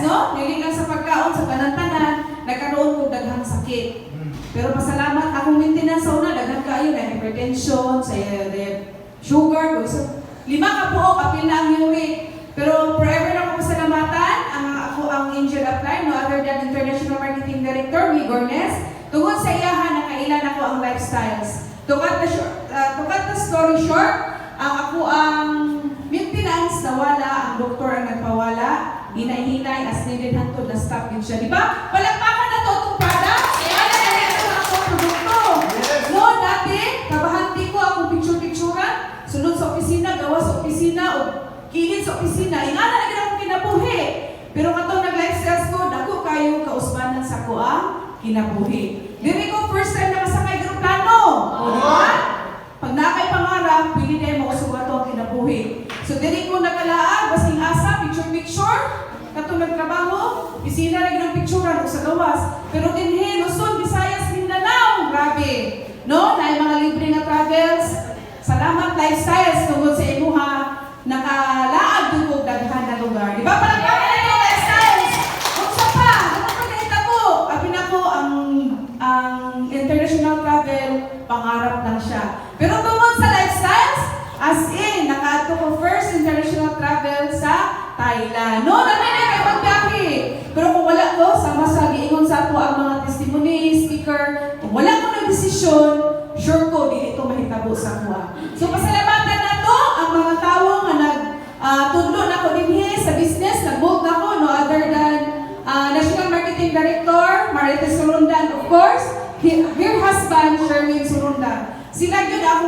no? Dili lang sa pagkaon, sa tanan-tanan, nagkaroon kong daghang sakit. Pero pasalamat akong maintenance sa una, daghang kayo na hypertension, sa sugar, so, 5 ka po, kapil na ang uric. Pero forever na ako pasalamatan, ako ang Angel Apply, no other than International Marketing Director, Migornes. Tungod sa iyahan, nakailan ako ang lifestyles. Tukat na story short, ako ang maintenance nawala, ang doktor ang nagpawala, hinay-hinay, as needed hantod na stop yun siya. Diba? Palakpakan na to itong product. Wala na ito ako produkto. No, dati, kabahanti ko akong picture-picturean, sunod sa opisina, gawa sa opisina, o kilid sa opisina, ingana na gina akong kinabuhi. Pero katong nag-lifestyles ko, dako kayo kausbanan sa ko ang kinabuhi. Diri ko first time na masakay aeroplano. Diba? Pag nakay pangarap, pili na mo usugato ang kinabuhi. So diri ko nakalaan, basing asa, picture-picture, katong nagtrabaho, opisina na ginang picturean o sa gawas. Pero dinhi, Luzon, Visayas, Mindanao, grabe. No? Na mga libre nga travels. Salamat lifestyles tungod sa imuha nakalaag dugog daghan na lugar. Di ba? Palakpakan na ito lifestyles. Kung sa pa, napapagkita ko, abin ako ang international travel, pangarap lang siya. Pero tungod sa lifestyles, as in, nakaadto ko first international travel sa Thailand. No, namin na kayo magbiyahe. Pero kung wala ko, sama sa giingon sa ako ang mga testimony, speaker, kung wala ko ng desisyon, sure ko, di ito mahitabo sa kuha. So, pasalamatan na to ang mga tao nga nagtudlo na ko din sa business, nag-bold na ko, no other than National Marketing Director, Marites Surundan, of course, her husband, Sherwin Surundan. Sila yun akong